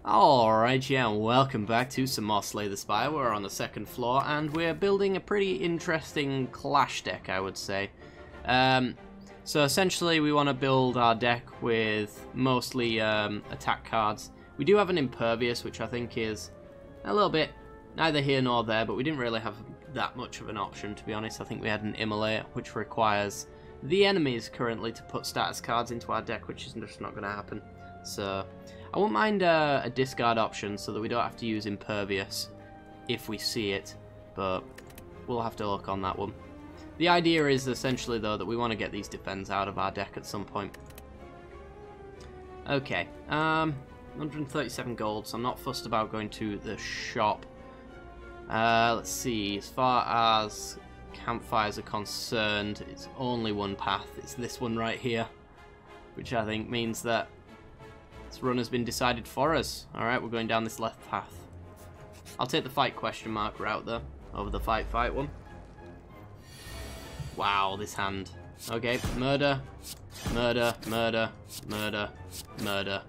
Alright, yeah, welcome back to some more Slay the Spire. We're on the second floor, and we're building a pretty interesting clash deck, I would say. So essentially, we want to build our deck with mostly attack cards. We do have an Impervious, which I think is a little bit neither here nor there, but we didn't really have that much of an option, to be honest. I think we had an Immolate, which requires the enemies currently to put status cards into our deck, which is just not going to happen. So I wouldn't mind a discard option so that we don't have to use Impervious if we see it, but we'll have to look on that one. The idea is essentially, though, that we want to get these defends out of our deck at some point. Okay, 137 gold, so I'm not fussed about going to the shop. Let's see, as far as campfires are concerned, it's only one path. It's this one right here, which I think means that this run has been decided for us. Alright, we're going down this left path. I'll take the fight question mark route, though, over the fight one. Wow, this hand. Okay, murder, murder, murder, murder, murder.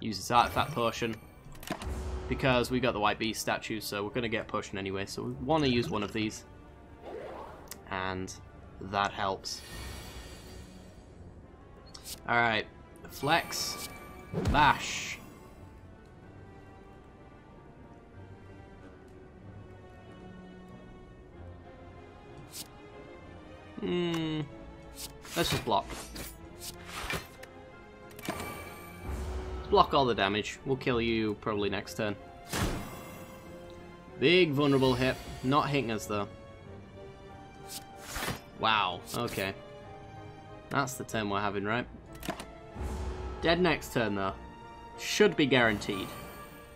Use this artifact potion, because we got the white beast statue, so we're going to get potion anyway, so we want to use one of these. And that helps. Alright, flex, bash. Let's just block. Let's block all the damage. We'll kill you probably next turn. Big vulnerable hit. Not hitting us though. Wow, okay. That's the turn we're having, right? Dead next turn though. Should be guaranteed.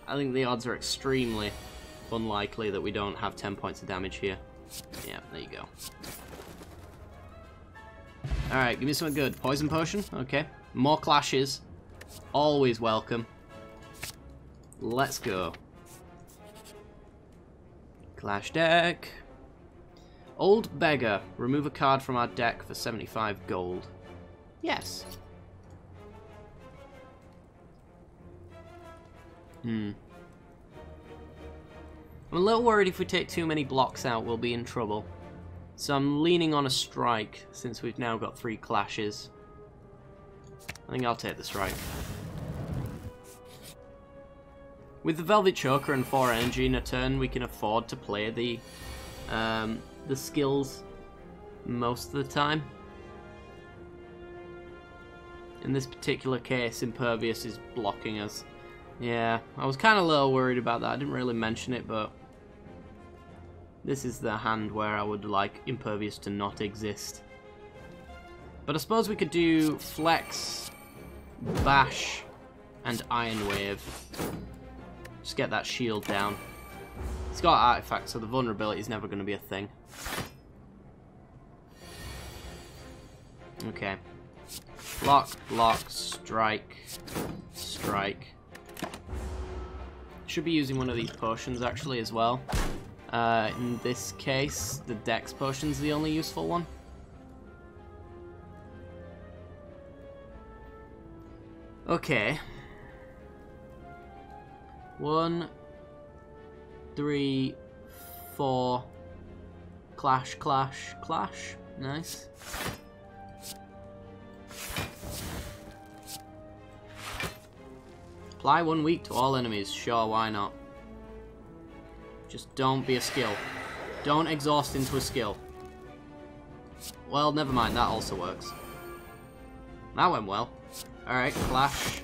I think the odds are extremely unlikely that we don't have 10 points of damage here. Yeah, there you go. Alright, give me something good. Poison potion? Okay. More clashes. Always welcome. Let's go. Clash deck. Old Beggar. Remove a card from our deck for 75 gold. Yes. I'm a little worried if we take too many blocks out, we'll be in trouble. So I'm leaning on a strike, since we've now got 3 clashes. I think I'll take the strike. With the Velvet Choker and 4 energy in a turn, we can afford to play the skills most of the time. In this particular case, Impervious is blocking us. Yeah, I was kind of a little worried about that. I didn't really mention it, but this is the hand where I would like Impervious to not exist. But I suppose we could do Flex, Bash, and Iron Wave. Just get that shield down. It's got artifacts, so the vulnerability is never going to be a thing. Okay. Block, block, strike, strike. Should be using one of these potions actually as well. In this case, the Dex potion's the only useful one. Okay. 1, 3, 4. Clash, clash, clash. Nice. Apply 1 week to all enemies. Sure, why not? Just don't be a skill. Don't exhaust into a skill. Well, never mind. That also works. That went well. Alright, clash.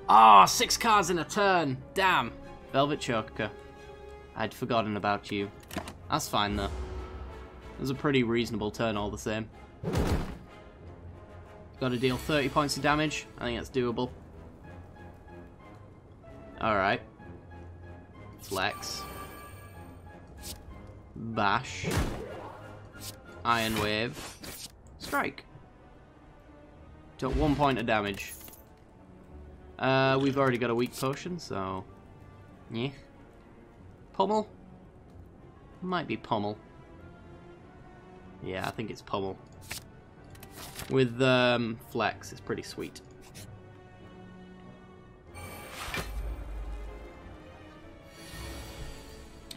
Oh, 6 cards in a turn. Damn. Velvet Choker. I'd forgotten about you. That's fine, though. It was a pretty reasonable turn all the same. Got to deal 30 points of damage. I think that's doable. Alright. Flex. Bash. Iron Wave. Strike. Took 1 point of damage. We've already got a weak potion, so yeah. Pummel? Might be Pummel. Yeah, I think it's Pummel. With Flex, it's pretty sweet.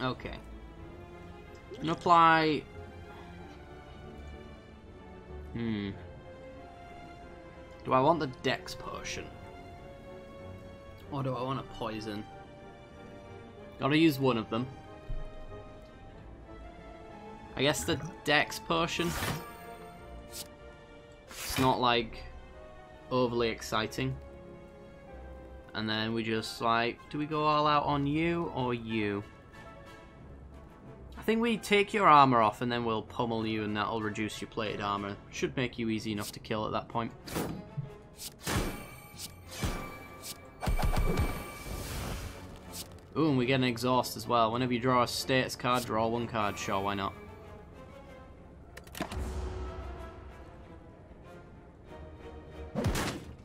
Okay. And apply... Do I want the Dex potion? Or do I want a poison? Gotta use one of them. I guess the Dex potion. It's not like overly exciting. And then we just like, do we go all out on you or you? I think we take your armor off and then we'll pummel you and that'll reduce your plated armor. Should make you easy enough to kill at that point. Ooh, and we get an exhaust as well. Whenever you draw a status card, draw one card. Sure, why not?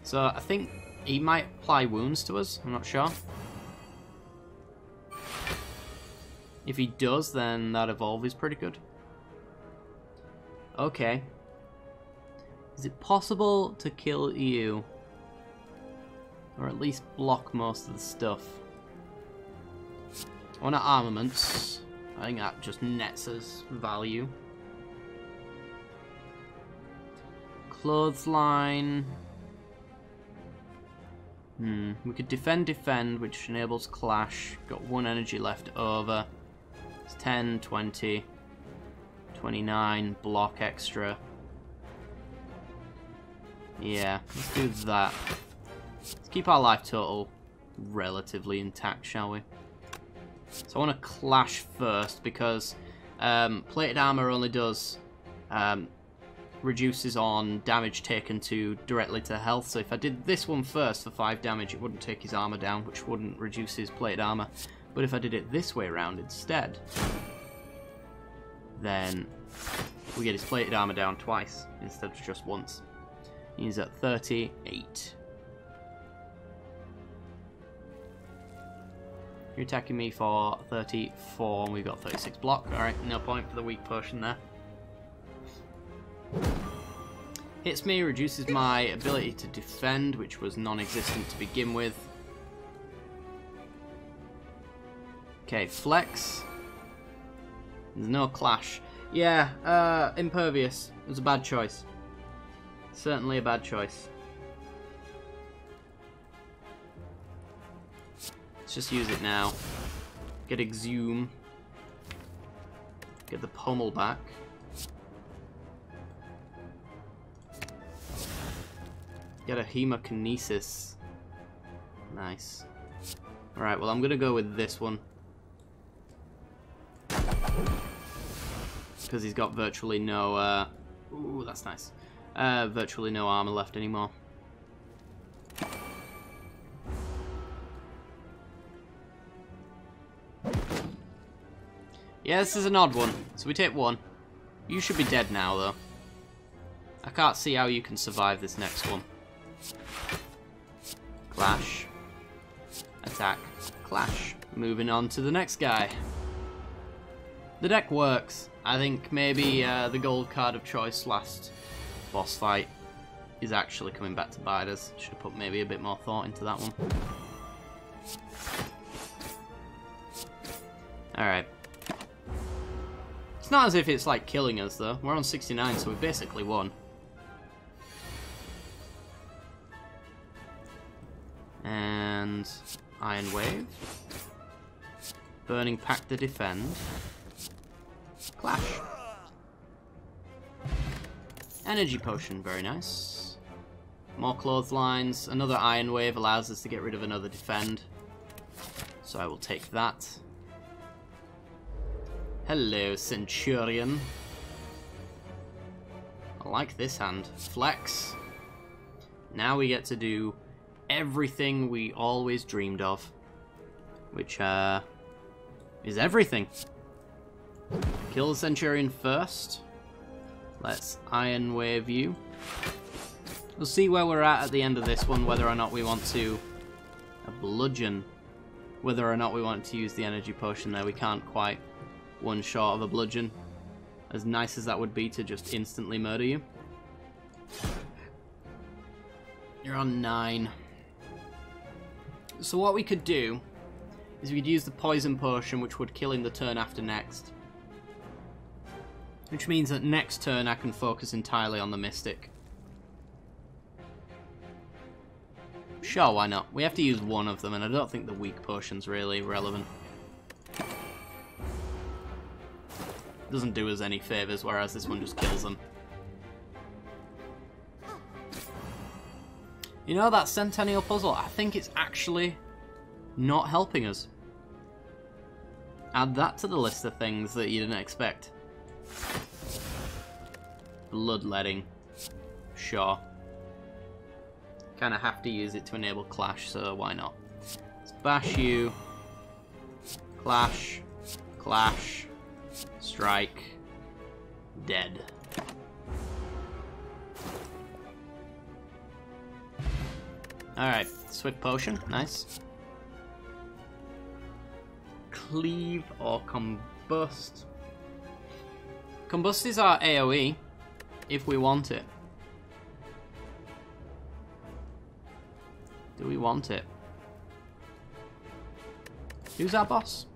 So, I think he might apply wounds to us. I'm not sure. If he does, then that evolve is pretty good. Okay. Is it possible to kill you? Or at least block most of the stuff? I want armaments. I think that just nets us value. Clothesline. We could defend, which enables clash. Got 1 energy left over. It's 10, 20, 29, block extra. Yeah, let's do that. Let's keep our life total relatively intact, shall we? So I want to clash first because plated armor only does reduces on damage taken directly to health. So if I did this one first for 5 damage, it wouldn't take his armor down, which wouldn't reduce his plated armor. But if I did it this way around instead, then we get his plated armor down twice instead of just once. He's at 38. You're attacking me for 34 and we've got 36 block. Alright, no point for the weak potion there. Hits me, reduces my ability to defend, which was non-existent to begin with. Okay, flex. There's no clash. Yeah, impervious. It was a bad choice. Certainly a bad choice. Let's just use it now. Get exhume. Get the pommel back. Get a hemokinesis. Nice. Alright, well I'm gonna go with this one. Because he's got virtually no, ooh, that's nice. Virtually no armor left anymore. Yeah, this is an odd one. So we take 1. You should be dead now, though. I can't see how you can survive this next one. Clash. Attack. Clash. Moving on to the next guy. The deck works. I think maybe the gold card of choice last boss fight is actually coming back to bite us. Should have put maybe a bit more thought into that one. Alright. It's not as if it's like killing us though. We're on 69, so we basically won. And Iron Wave. Burning Pact to defend. Clash. Energy Potion, very nice. More clotheslines. Another Iron Wave allows us to get rid of another defend. So I will take that. Hello, Centurion. I like this hand. Flex. Now we get to do everything we always dreamed of. Which, is everything. Kill the Centurion first. Let's Iron Wave you. We'll see where we're at the end of this one, whether or not we want to bludgeon. Whether or not we want to use the energy potion there. We can't quite one short of a bludgeon. As nice as that would be to just instantly murder you. You're on 9. So what we could do is we'd use the poison potion, which would kill him the turn after next. Which means that next turn I can focus entirely on the Mystic. Sure, why not? We have to use one of them, and I don't think the weak potion's really relevant. Doesn't do us any favours, whereas this one just kills them. You know, that Centennial puzzle, I think it's actually not helping us. Add that to the list of things that you didn't expect. Bloodletting. Sure. Kind of have to use it to enable Clash, so why not? Let's bash you. Clash. Clash. Strike. Dead. Alright, Swift Potion, nice. Cleave or Combust. Combust is our AoE, if we want it. Do we want it? Who's our boss?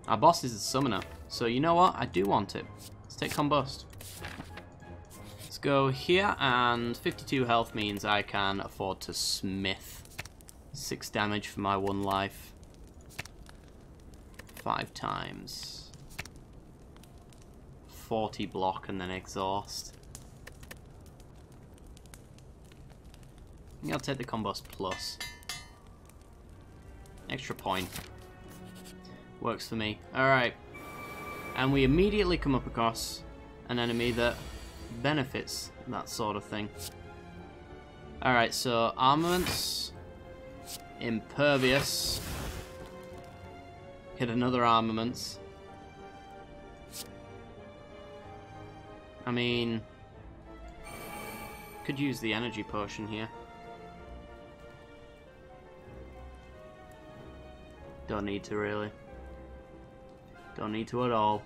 Our boss is the summoner, so you know what? I do want it. Let's take Combust. Let's go here, and 52 health means I can afford to smith. 6 damage for my 1 life. 5 times. 40 block and then exhaust. I think I'll take the Combust plus. Extra point. Works for me. Alright. And we immediately come up across an enemy that benefits that sort of thing. Alright, so armaments. Impervious. Hit another armaments. I mean, could use the energy potion here. Don't need to really. Don't need to at all.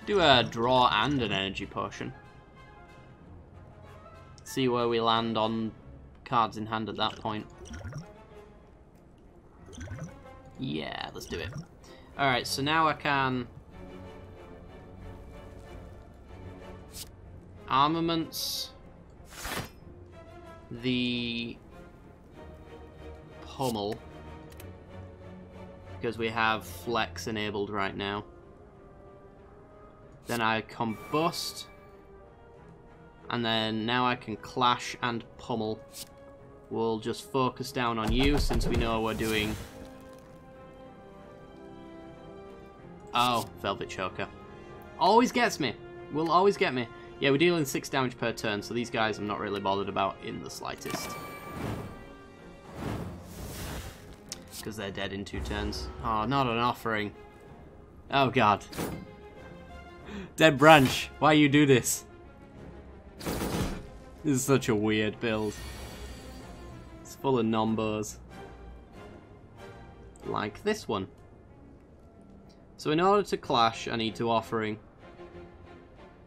Do a draw and an energy potion. See where we land on cards in hand at that point. Yeah, let's do it. Alright, so now I can... Armaments. The... Pummel. Because we have Flex enabled right now. Then I Combust. And then now I can Clash and Pummel. We'll just focus down on you since we know we're doing... Oh, Velvet Choker. Always gets me. Will always get me. Yeah, we're dealing 6 damage per turn, so these guys I'm not really bothered about in the slightest. Because they're dead in 2 turns. Oh, not an offering. Oh, God. Dead Branch, why you do this? This is such a weird build. It's full of nombos. Like this one. So in order to clash, I need to offering.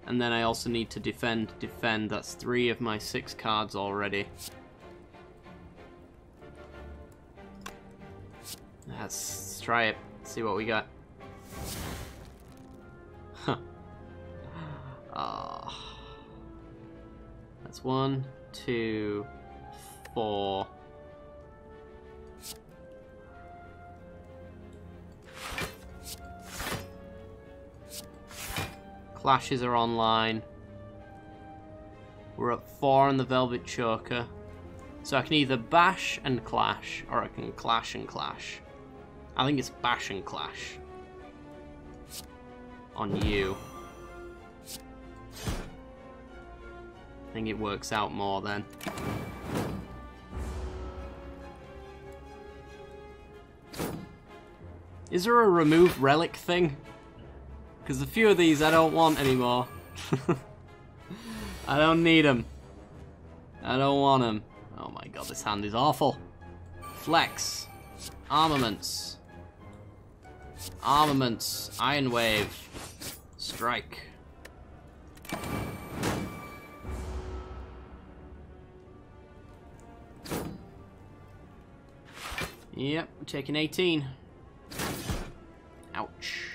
And then I also need to defend. Defend, that's 3 of my 6 cards already. Let's try it. See what we got. Huh. That's 1, 2, 4. Clashes are online. We're at 4 on the Velvet Choker. So I can either bash and clash, or I can clash and clash. I think it's bash and clash. On you. I think it works out more then. Is there a remove relic thing? Because a few of these I don't want anymore. I don't need them. I don't want them. Oh my god, this hand is awful. Flex. Armaments. Armaments. Iron Wave. Strike. Yep, I'm taking 18. Ouch.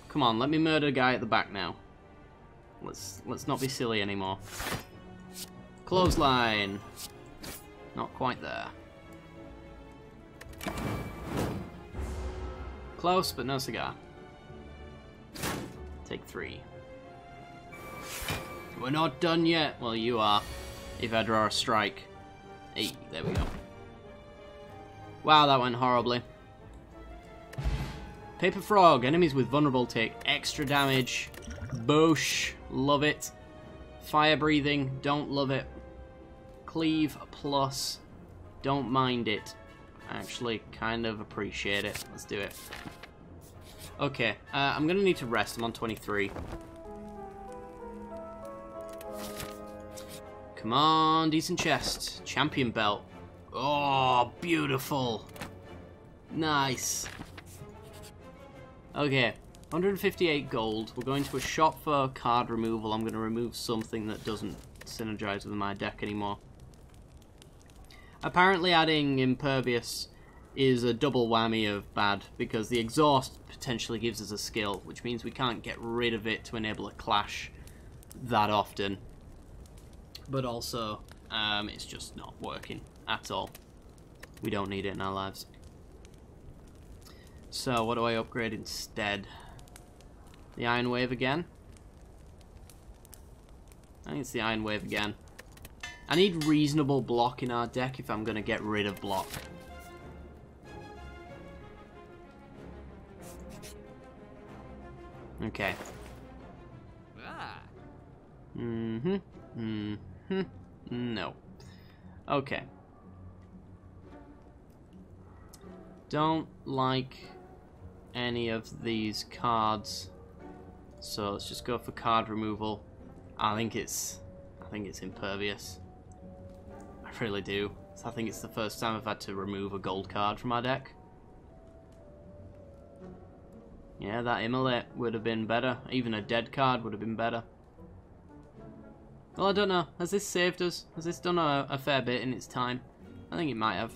Come on, let me murder a guy at the back now. Let's not be silly anymore. Clothesline. Not quite there. Close, but no cigar. Take 3. We're not done yet. Well, you are. If I draw a strike. Hey, there we go. Wow, that went horribly. Paper Frog. Enemies with vulnerable take extra damage. Boosh. Love it. Fire breathing. Don't love it. Cleave plus. Don't mind it. Actually, kind of appreciate it. Let's do it. Okay, I'm going to need to rest. I'm on 23. Come on, decent chest. Champion belt. Oh, beautiful. Nice. Okay, 158 gold. We're going to a shop for card removal. I'm going to remove something that doesn't synergize with my deck anymore. Apparently adding Impervious is a double whammy of bad, because the exhaust potentially gives us a skill, which means we can't get rid of it to enable a clash that often. But also, it's just not working at all. We don't need it in our lives. So, what do I upgrade instead? The Iron Wave again? I think it's the Iron Wave again. I need reasonable block in our deck if I'm going to get rid of block. Okay. No. Okay. Don't like any of these cards. So let's just go for card removal. I think it's Impervious. I really do. I think it's the first time I've had to remove a gold card from our deck. Yeah, that Immolate would have been better. Even a dead card would have been better. Well, I don't know. Has this saved us? Has this done a fair bit in its time? I think it might have.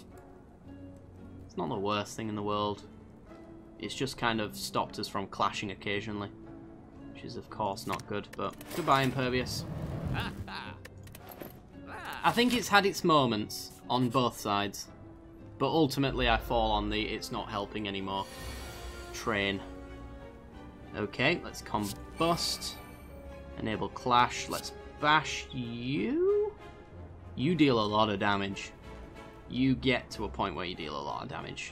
It's not the worst thing in the world. It's just kind of stopped us from clashing occasionally. Which is, of course, not good. But goodbye, Impervious. I think it's had its moments on both sides. But ultimately, I fall on the it's not helping anymore train. Okay, let's combust. Enable clash. Let's bash you. You deal a lot of damage. You get to a point where you deal a lot of damage.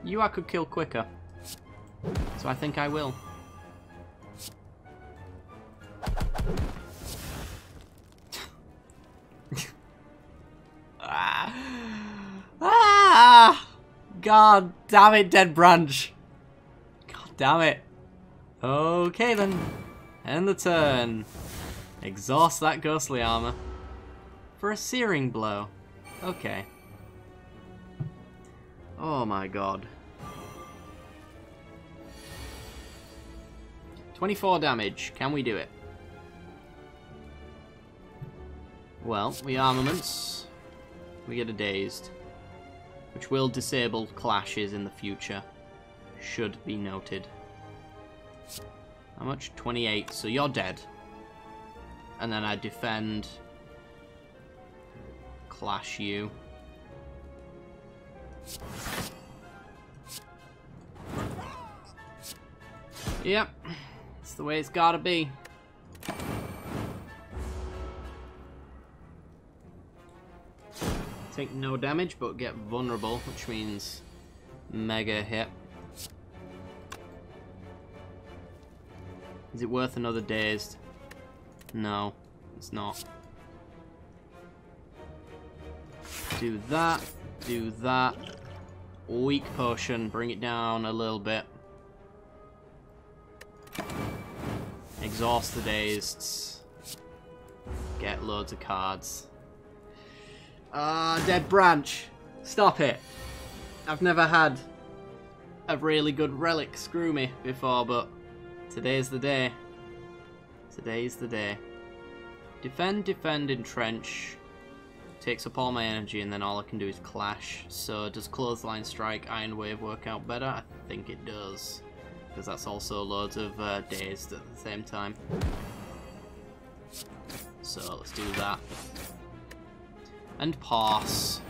You I could kill quicker. So I think I will. God damn it, Dead Branch. God damn it. Okay then. End the turn. Exhaust that ghostly armor. For a searing blow. Okay. Oh my god. 24 damage. Can we do it? Well, we armaments. We get a dazed. Which will disable clashes in the future. Should be noted. How much? 28. So you're dead. And then I defend. Clash you. Yep. It's the way it's gotta be. Take no damage, but get vulnerable, which means mega hit. Is it worth another dazed? No, it's not. Do that, do that. Weak potion, bring it down a little bit. Exhaust the dazed. Get loads of cards. Dead Branch. Stop it. I've never had a really good relic screw me before, but today's the day. Today's the day. Defend, defend, entrench. Takes up all my energy, and then all I can do is clash. So does clothesline, strike, iron wave work out better? I think it does, because that's also loads of dazed at the same time. So let's do that. And pass.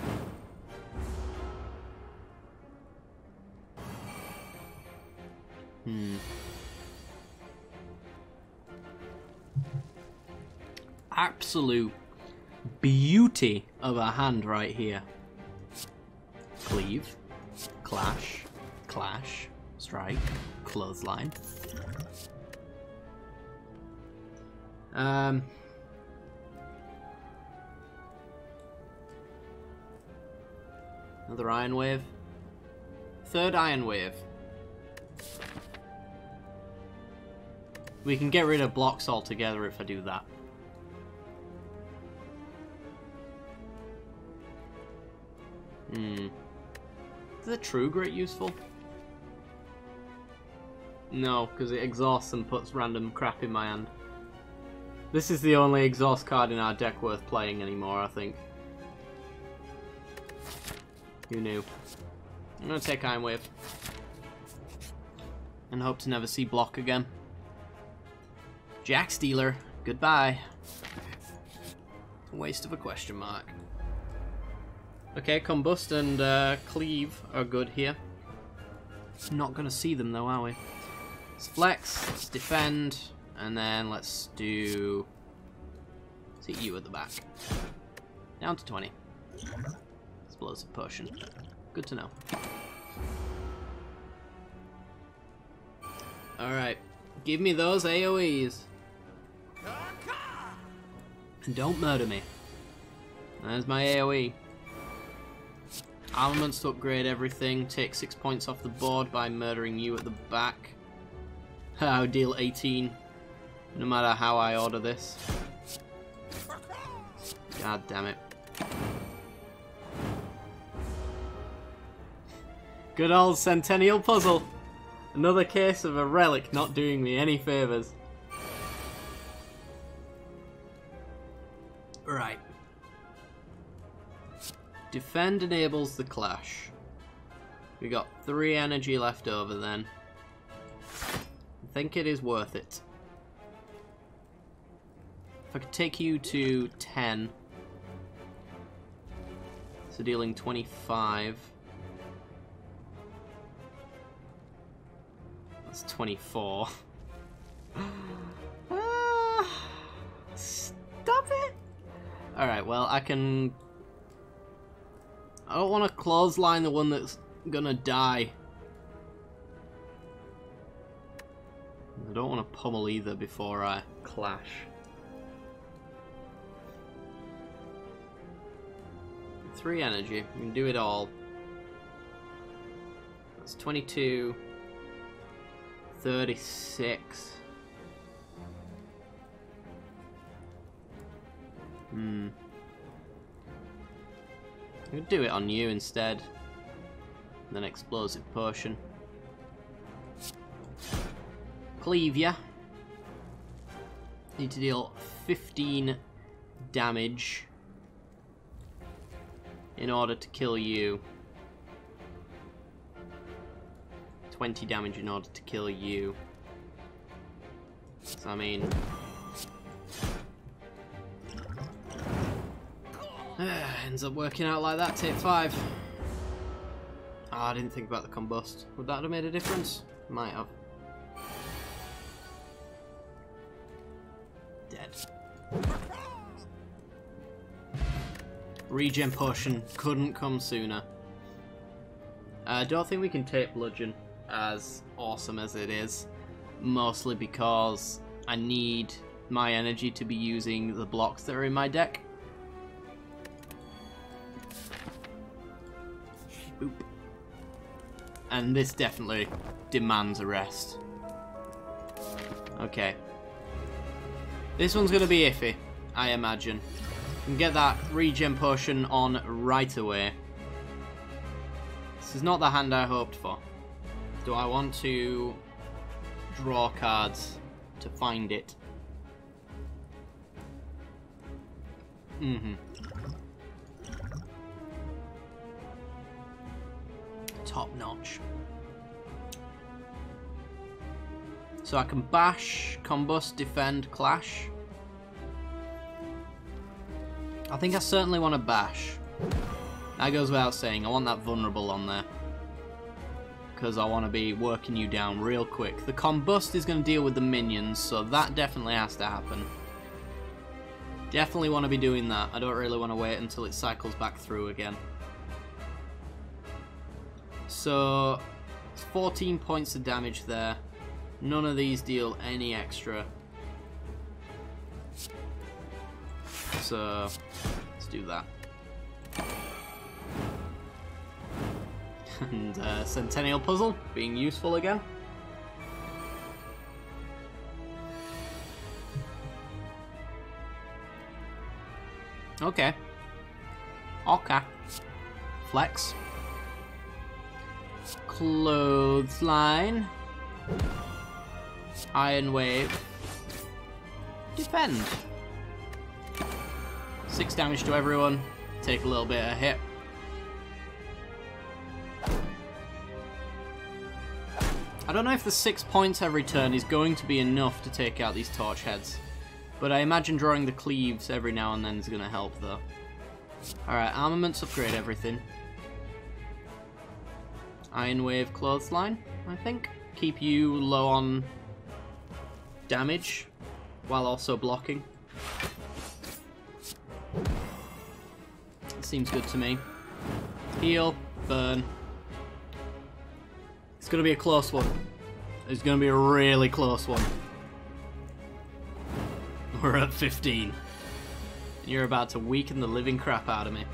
Absolute beauty of a hand right here. Cleave, clash, clash, strike, clothesline. Another iron wave. Third iron wave. We can get rid of blocks altogether if I do that. Is the True Grit useful? No, because it exhausts and puts random crap in my hand. This is the only exhaust card in our deck worth playing anymore, I think. Who knew? I'm gonna take Iron Wave. And hope to never see block again. Jack Stealer, goodbye. Waste of a question mark. Okay, Combust and Cleave are good here. Not gonna see them though, are we? Let's flex, let's defend, and then let's do... see you at the back. Down to 20. Explosive potion. Good to know. Alright, give me those AoEs. And don't murder me. There's my AoE. Armaments to upgrade everything. Take 6 points off the board by murdering you at the back. I'll deal 18. No matter how I order this. God damn it. Good old Centennial Puzzle. Another case of a relic not doing me any favours. Right. Defend enables the clash. We got 3 energy left over then. I think it is worth it. If I could take you to 10. So dealing 25. That's 24. Stop it! Alright, well, I can... I don't want to clothesline the one that's gonna die. I don't want to pummel either before I clash. Three energy. We can do it all. That's 22. 36. I'm gonna do it on you instead. And then explosive potion. Cleave ya. Need to deal 15 damage in order to kill you. 20 damage in order to kill you. So I mean... ends up working out like that, take 5. Oh, I didn't think about the combust. Would that have made a difference? Might have. Dead. Regen potion couldn't come sooner. I don't think we can take bludgeon, as awesome as it is. Mostly because I need my energy to be using the blocks that are in my deck. Boop. And this definitely demands a rest. Okay. This one's going to be iffy, I imagine. Can get that regen potion on right away. This is not the hand I hoped for. Do I want to draw cards to find it? Mm-hmm. Top notch. So I can bash, combust, defend, clash. I think I certainly want to bash. That goes without saying. I want that vulnerable on there. Because I want to be working you down real quick. The combust is going to deal with the minions, so that definitely has to happen. Definitely want to be doing that. I don't really want to wait until it cycles back through again. So, it's 14 points of damage there. None of these deal any extra. So, let's do that. And Centennial Puzzle being useful again. Okay. Okay. Flex. Clothesline. Iron Wave. Defend. 6 damage to everyone. Take a little bit of hit. I don't know if the 6 points every turn is going to be enough to take out these torch heads. But I imagine drawing the cleaves every now and then is going to help though. Alright, armaments upgrade everything. Iron Wave Clothesline, I think. Keep you low on damage while also blocking. Seems good to me. Heal, burn. It's going to be a close one. It's going to be a really close one. We're at 15. And you're about to weaken the living crap out of me.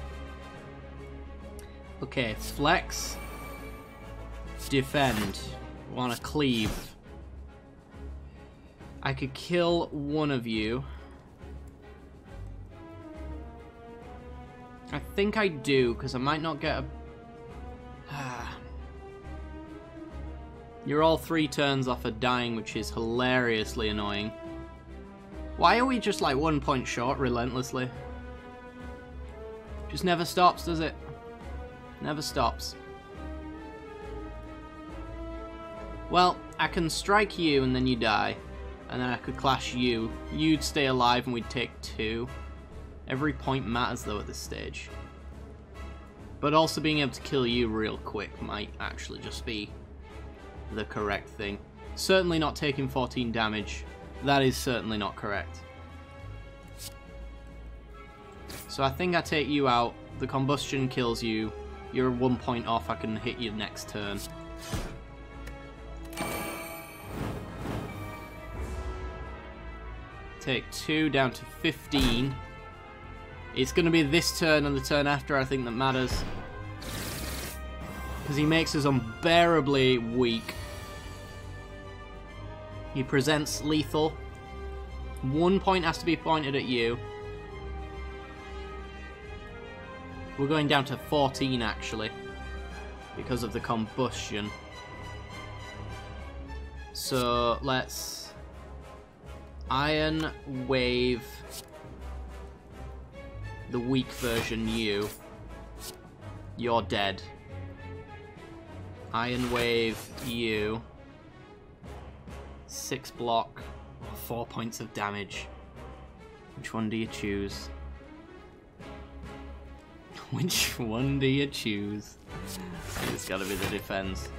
Okay, flex. Defend. Want to cleave. I could kill one of you. I think I do, because I might not get a... You're all 3 turns off of dying, which is hilariously annoying. Why are we just like 1 point short relentlessly? Just never stops, does it? Never stops. Well, I can strike you and then you die. And then I could clash you. You'd stay alive and we'd take 2. Every point matters though at this stage. But also being able to kill you real quick might actually just be the correct thing. Certainly not taking 14 damage. That is certainly not correct. So I think I take you out. The combustion kills you. You're 1 point off. I can hit you next turn. Take 2 down to 15. It's going to be this turn and the turn after I think that matters. Because he makes us unbearably weak. He presents lethal. 1 point has to be pointed at you. We're going down to 14 actually. Because of the combustion. So let's... Iron Wave the weak version you. You're dead. Iron Wave you. 6 block, 4 points of damage. Which one do you choose? Which one do you choose? It's gotta be the defense.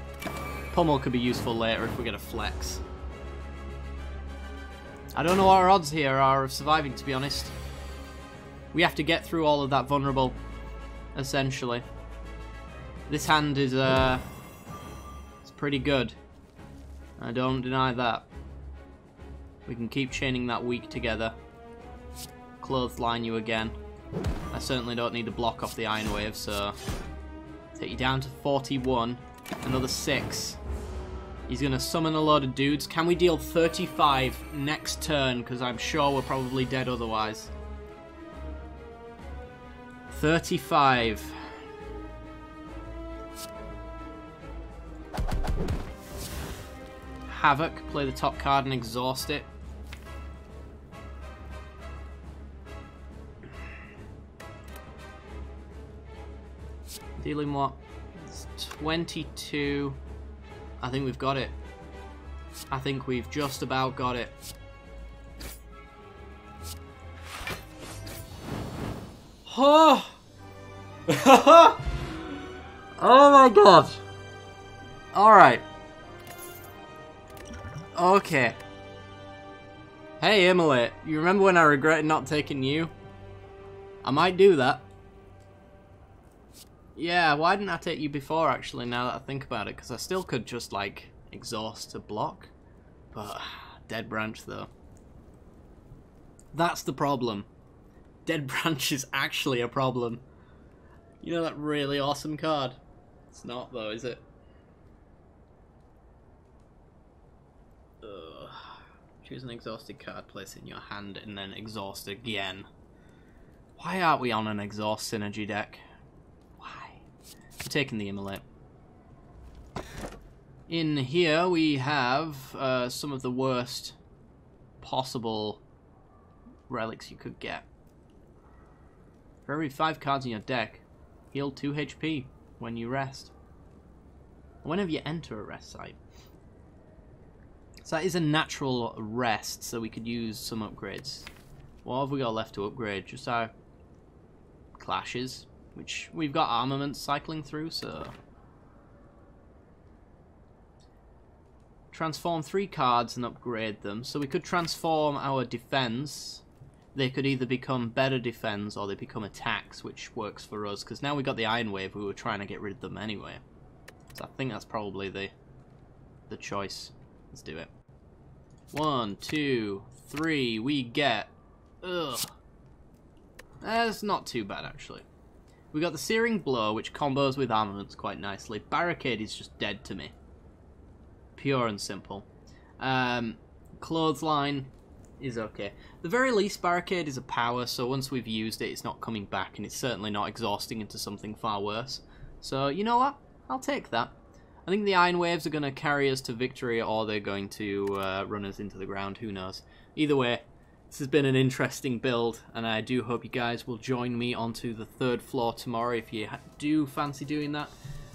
Pummel could be useful later if we get a flex. I don't know what our odds here are of surviving, to be honest. We have to get through all of that vulnerable, essentially. This hand is, it's pretty good. I don't deny that. We can keep chaining that weak together. Clothesline you again. I certainly don't need to block off the Iron Wave, so... Take you down to 41. Another 6. He's going to summon a load of dudes. Can we deal 35 next turn? Because I'm sure we're probably dead otherwise. 35. Havoc. Play the top card and exhaust it. Dealing what? It's 22. I think we've got it. I think we've just about got it. Oh! Oh my god! Alright. Okay. Hey, Emily, you remember when I regretted not taking you? I might do that. Yeah, why didn't I take you before, actually, now that I think about it? Because I still could just, like, exhaust a block. But, dead branch, though. That's the problem. Dead branch is actually a problem. You know that really awesome card? It's not, though, is it? Ugh. Choose an exhausted card, place it in your hand, and then exhaust again. Why aren't we on an exhaust synergy deck? Why? I'm taking the immolate. In here we have some of the worst possible relics you could get. For every 5 cards in your deck, heal 2 HP when you rest. Whenever you enter a rest site. So that is a natural rest, so we could use some upgrades. What have we got left to upgrade? Just our clashes, which we've got armaments cycling through, so... Transform 3 cards and upgrade them. So we could transform our defense. They could either become better defense or they become attacks, which works for us, because now we got the Iron Wave, we were trying to get rid of them anyway. So I think that's probably the choice. Let's do it. 1, 2, 3, we get... Ugh. That's not too bad, actually. We got the Searing Blow, which combos with armaments quite nicely. Barricade is just dead to me. Pure and simple. Clothesline is okay. The very least, Barricade is a power, so once we've used it, it's not coming back, and it's certainly not exhausting into something far worse. So, you know what? I'll take that. I think the Iron Waves are going to carry us to victory, or they're going to run us into the ground. Who knows? Either way, this has been an interesting build, and I do hope you guys will join me onto the 3rd floor tomorrow. If you do fancy doing that,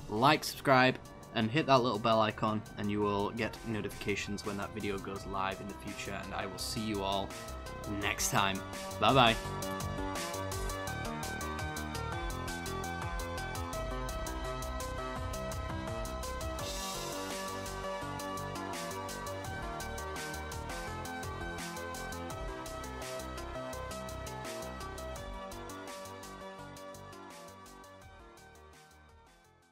like, subscribe, and hit that little bell icon, and you will get notifications when that video goes live in the future, and I will see you all next time. Bye-bye.